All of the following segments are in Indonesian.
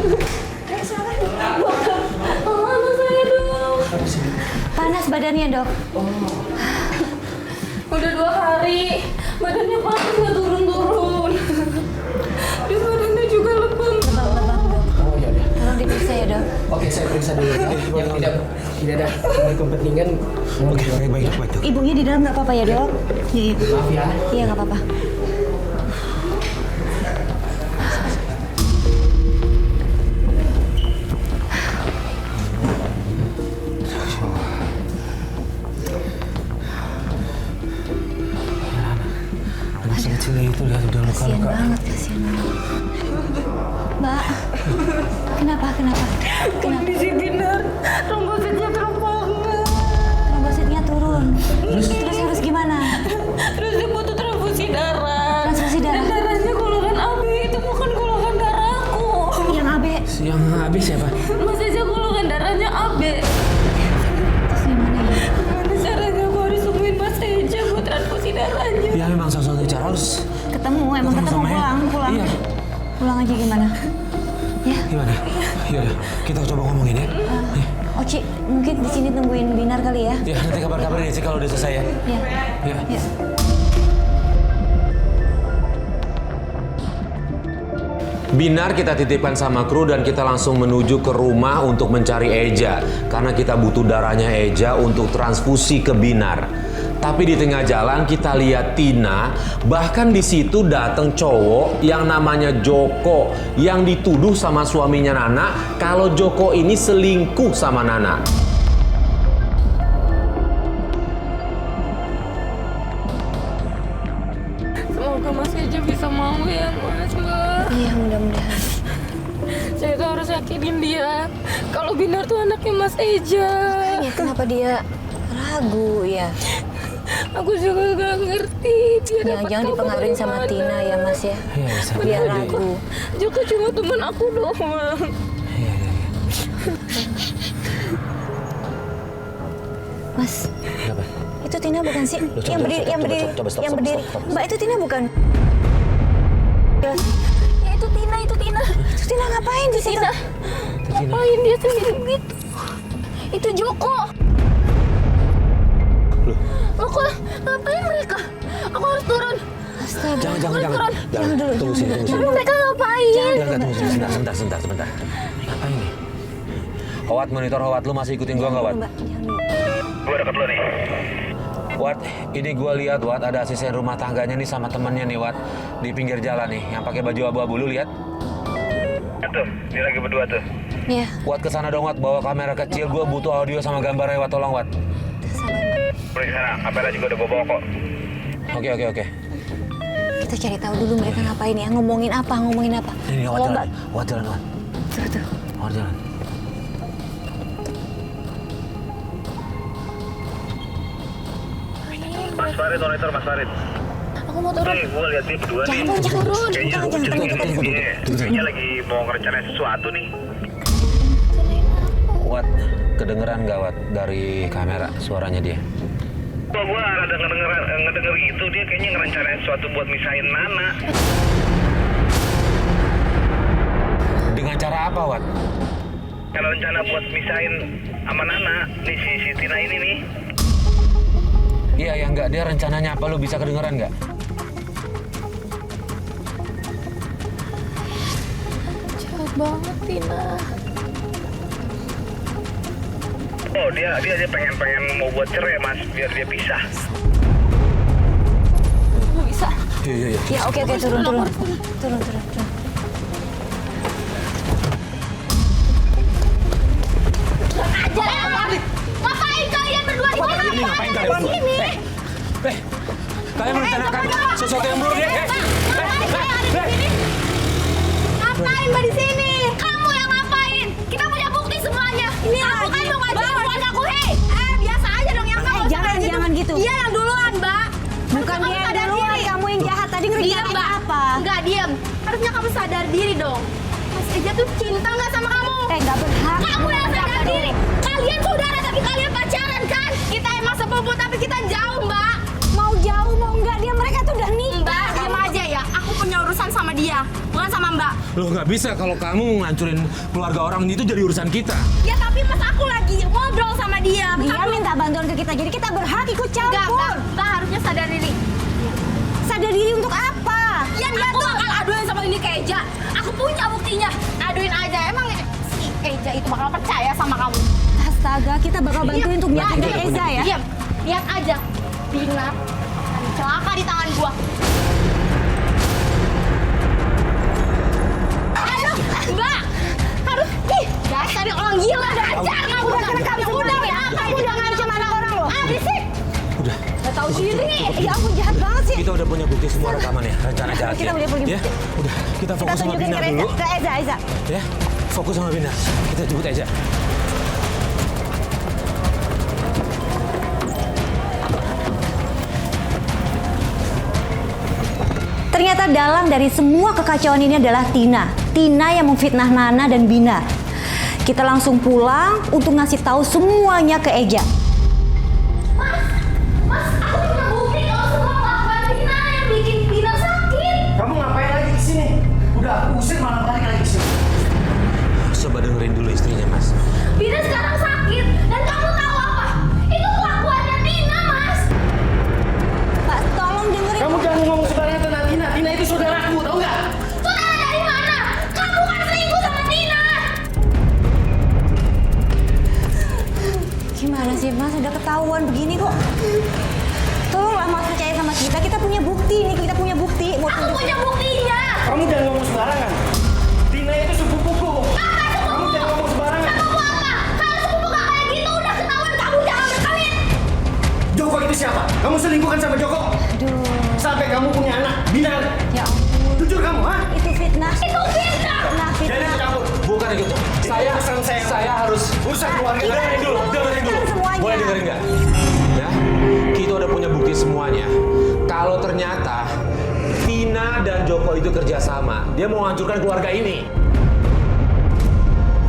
Dokter, anak saya dong. Panas badannya, Dok. Udah 2 hari, badannya panas nggak turun-turun. Di badannya juga lebam. Lebam, Dok. Oh ya udah. Tolong diperiksa ya, Dok. Oke, saya periksa dulu. Yang tidak ada kepentingan. Oke, baik dok. Ibunya di dalam nggak apa-apa ya, Dok? Iya. Maaf ya. Iya, nggak apa-apa. Masih kecil itu lihat udah Kasian luka-luka. banget, kasian banget. Mbak, kenapa? Kondisi Binar, trombositnya drop banget. Trombositnya turun. Terus harus gimana? Terus dia butuh transfusi darah. Transfusi darah? Dan darahnya golongan AB, itu bukan golongan darahku. Yang AB. Yang habis siapa? Mas Eja golongan darahnya AB. Terus gimana ya? Gimana caranya aku harus temuin Mas Eja buat transfusi darahnya? Ya memang satu-satunya cara harus Ketemu, emang ketemu sama ya. pulang. Iya. Pulang aja gimana? Ya. Gimana? Iya, kita coba ngomongin ya. Oci, mungkin di sini tungguin Binar kali ya? Ya, nanti kabar-kabarin sih kalau udah selesai ya. Iya. Ya. Ya. Binar kita titipkan sama kru dan kita langsung menuju ke rumah untuk mencari Eja. Karena kita butuh darahnya Eja untuk transfusi ke Binar. Tapi di tengah jalan kita lihat Tina, bahkan di situ datang cowok yang namanya Joko yang dituduh sama suaminya Nana kalau Joko ini selingkuh sama Nana. Semoga Mas Eja bisa mau ya Mas, Mbak. Iya, mudah-mudahan. Saya tuh harus yakinin dia kalau Binar tuh anaknya Mas Eja. Ya, kenapa dia ragu ya? Aku juga gak ngerti dia dapat Jangan dipengaruhi sama kabar dari Tina mana. ya, Mas ya. Iya, bisa. Dia Iya, ragu. Joko cuma teman aku doang. Iya. Mas, Kenapa? itu Tina bukan sih? Loh, Yang berdiri. stop. Mbak, itu Tina bukan? Ya itu Tina. Itu Tina ngapain di situ? Ngapain dia sendiri begitu? Itu Joko. Loh kok ngapain mereka? Aku harus turun. Astaga. Jangan dulu. Tunggu sini. Tapi mereka ngapain? Tunggu sini. Sebentar. Ngapain nih? Howat, monitor Howat, lu masih ikutin gua nggak, Wat? Mbak, jangan dulu. Gua deket lu nih. Wat, ini gua lihat Wat ada asisten rumah tangganya nih sama temennya nih Wat di pinggir jalan nih yang pakai baju abu-abu, lu lihat? Tuh, dia lagi berdua tuh. Iya. Wat kesana dong Wat, bawa kamera kecil, gua butuh audio sama gambarnya Wat, tolong Wat. Boleh ke sana, kamera juga udah gue bawa kok. Oke. Kita cari tahu dulu mereka ngapain ya. Ngomongin apa? Ini Kalau Wat Mbak, jalan. Wat jalan. tuh. Wat jalan. Mas Farid, monitor Mas Farid. Aku mau turun. Nih, gue lihat dia berdua nih. Jangan turun. Kayaknya kayaknya lagi mau ngerencanain sesuatu nih. Wat, kedengeran nggak Wat dari kamera suaranya dia? Kok gue ada ngedenger gitu, dia kayaknya ngerencanain sesuatu buat misahin Nana. Dengan cara apa Wat? Karena rencana buat misahin sama Nana, nih si Tina ini nih. Iya, yang nggak dia rencananya apa, lu bisa kedengeran nggak? Jahat banget Tina. Oh, dia pengen mau buat cerai Mas, biar dia pisah. Gak bisa. Iya. Ya, oke, turun. Turun. Ngapain kalian berdua di sini? Ngapain kalian berdua? Sini. Kalian merencanakan sesuatu yang buruk ya? Ngapain Mbak di sini? Kamu yang ngapain? Kita punya bukti semuanya. Ini aku kan mau ngajak keluargaku, hei. Biasa aja dong yang kamu. Jangan gitu. Dia yang duluan, Mbak. Bukan dia yang duluan, kamu yang jahat. Tadi Diam, ngerencanain Mbak. apa? Enggak, diam. Harusnya kamu sadar diri dong. Mas Eja tuh cinta nggak sama kamu? Nggak berhak. Kamu yang sadar diri. Kalian saudara tapi kalian pacaran kan? Kita emang sepupu tapi kita jauh, Mbak. Mau jauh mau enggak, mereka tuh udah nikah. Mbak, diam aja ya. Aku punya urusan sama dia, bukan sama Mbak. Loh nggak bisa kalau kamu ngancurin keluarga orang itu jadi urusan kita. Ya tapi Mas, aku lagi ngobrol sama dia. Dia minta bantuan ke kita, jadi kita berhak ikut Enggak, campur. Mbak harusnya sadar diri. Sadar diri untuk apa? Ya dia aku bakal aduin sama ini ke Eja. Aku punya buktinya. Aduin aja. Emang si Eja itu bakal percaya sama kamu? Astaga, kita bakal bantuin untuk meyakinkan Eza ya. Diam. Lihat aja. Binar celaka di tangan gua. Aduh, Mbak. Harus dasar orang gila. Dasar kamu udah ya. Kamu udah ngancam anak orang loh. Berisik. Udah. Gak tahu diri. Ya ampun, jahat banget sih. Kita udah punya bukti semua rekaman ya, rencana jahatnya. Kita udah punya Ya, bukti. udah. Kita Kita fokus sama tunjukin Binar ke dulu. Eza. Ya, fokus sama Binar. Kita jemput aja. Ternyata dalang dari semua kekacauan ini adalah Tina. Tina yang memfitnah Nana dan Binar. Kita langsung pulang untuk ngasih tahu semuanya ke Eja. Mas, aku punya bukti kalau semua kelakuan Tina yang bikin Binar sakit. Kamu ngapain lagi di sini? Udah aku usir malah balik lagi ke sini. Coba dengerin dulu istrinya, Mas. Binar sekarang sakit dan kamu tahu apa? Itu kelakuannya Tina, Mas. Pak, tolong dengerin. Kamu jangan ngomong sembarangan tentang Tina. Tina itu saudaraku, tahu nggak? Saudara dari mana? Kamu kan selingkuh sama Tina. Gimana sih Mas, udah ketahuan begini kok. Tolonglah Mas percaya sama kita. Kita punya bukti nih, kita punya bukti. Aku punya buktinya. Kamu jangan ngomong sembarangan. Tina itu sepupuku. Kamu jangan ngomong sembarangan. Sepupu apa? Kalau sepupu gak kayak gitu udah ketahuan kamu jangan berkawin. Joko itu siapa? Kamu selingkuhkan sama Joko? Aduh, Sampai kamu punya anak, Binar. ya ampun. Jujur kamu, ha? Itu fitnah. Itu Tina. Fitnah, Jadi fitnah. campur. Bukan gitu. Saya harus Urusan keluarga. dengerin dulu. Semuanya. Boleh dengerin nggak? Ya, kita udah punya bukti semuanya. Kalau ternyata Tina dan Joko itu kerjasama, dia mau menghancurkan keluarga ini.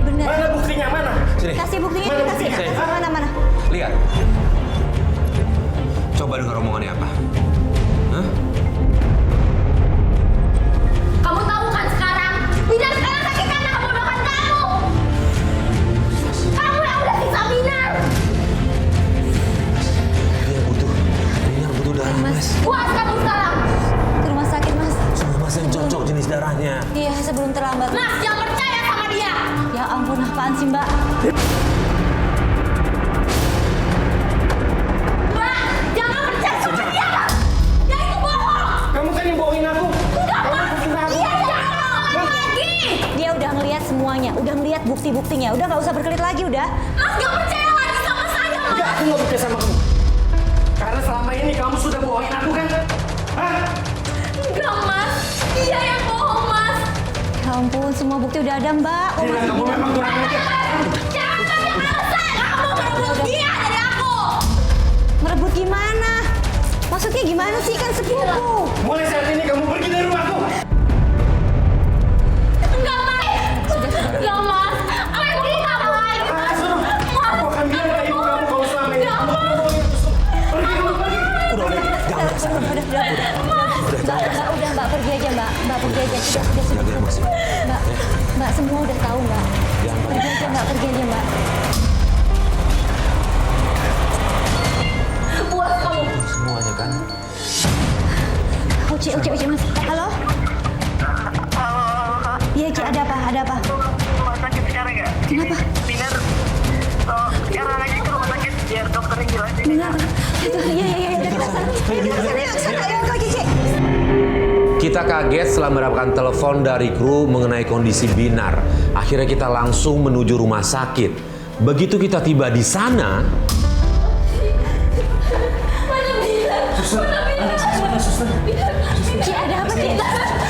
Bener. Mana buktinya, mana? Sini, Kasih buktinya, Mana kasih. buktinya? Mana? lihat. Coba dengar omongannya apa. Hah? Kamu tahu kan sekarang Binar sekarang sakit karena kebodohan kamu. Kamu yang udah siksa Binar. Binar butuh darah, Mas. Puas kamu sekarang. Ke rumah sakit Mas. Cuma Mas yang cocok jenis darahnya. Iya, sebelum terlambat. Mas jangan percaya sama dia. Ya ampun, apaan sih Mbak? Mbak, jangan percaya sama dia. Dia itu bohong. Kamu kan yang bohongin aku. Enggak, Kamu Mas. bohongin aku. Dia jangan lagi. Dia udah ngelihat semuanya, udah ngelihat bukti-buktinya. Udah nggak usah berkelit lagi, udah. Mas gak percaya lagi sama saya, Mas. Enggak, aku nggak percaya sama kamu. Karena selama ini kamu sudah bohongin aku kan? Hah? Enggak, Mas. Dia yang bohong, Mas. Ya ampun, semua bukti udah ada Mbak. Kok Tina, masih kamu bilang- memang kurang ajar. Jangan banyak alasan. Kamu merebut dia dari aku. Merebut gimana? Maksudnya gimana sih, kan sepupu? Mulai saat ini kamu pergi dari rumahku. Enggak, Mas. Enggak, Mas. Aku yang bohong kamu. Ah, suruh. Aku akan bilang ke ibu kamu kalau selama ini kamu bohongin aku. Pergi kamu, pergi. Udah, jangan kasar. Mbak, Mbak, pergi aja Mbak. Mbak, pergi aja. Sudah Jaga emosi. Mbak, semua udah tahu Mbak. Jangan Pergi aja Mbak, pergi aja Mbak. Puas kamu. semuanya kan. Uci Mas. Halo? Iya Ci, ada apa? Ada apa? Rumah sakit sekarang ya? Kenapa? Binar sekarang aja ke rumah sakit biar dokternya jelasin. Benar. Itu, iya, udah kesana. Ayo kesana, ayo ke Cici. Kita kaget setelah mendapatkan telepon dari kru mengenai kondisi Binar. Akhirnya kita langsung menuju rumah sakit. Begitu kita tiba di sana, Ci, ada apa Ci?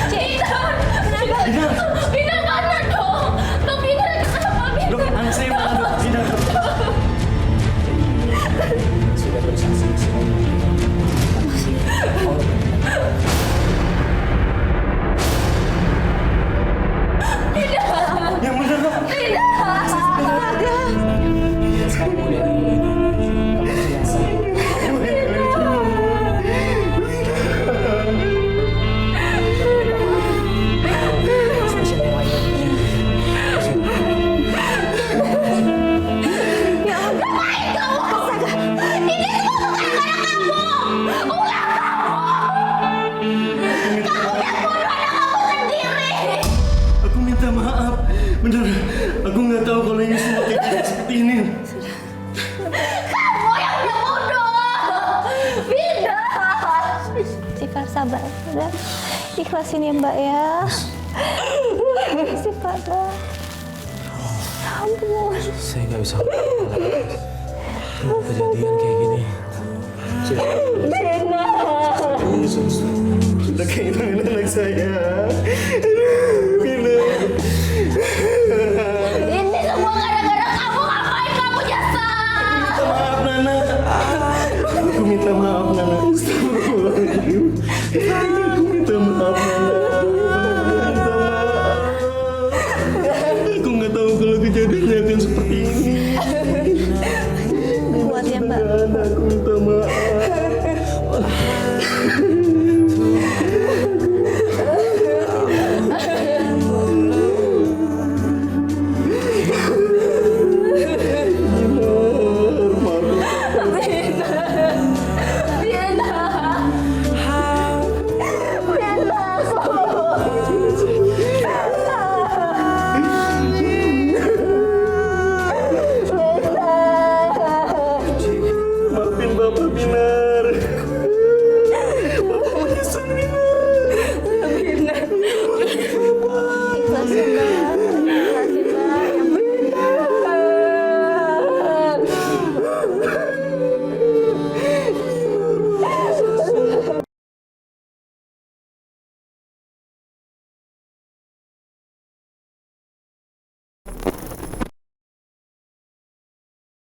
Ci, kenapa? Binar mana dong? Dok, Binar kenapa? Binar. Dok, anak saya mana, Dok? Binar, Dok. Yang benar, Dok. Bener, aku nggak tahu kalau ini semua kejadian seperti ini. Kamu yang udah bodoh. Bina. Istighfar, sabar. Udah ikhlasin ya Mbak ya. Istighfar. Ampun. Saya nggak bisa. Kejadian kayak gini. Sudah kehilangan anak saya. Bina. Ini semua gara-gara kamu. Ngapain kamu nyesel? Maaf Nana. Aku minta maaf Nana. Astagfirullahaladzim. Aku minta maaf Nana. Aku nggak tahu kalau kejadiannya akan seperti ini. Kuat ya Mbak. Aku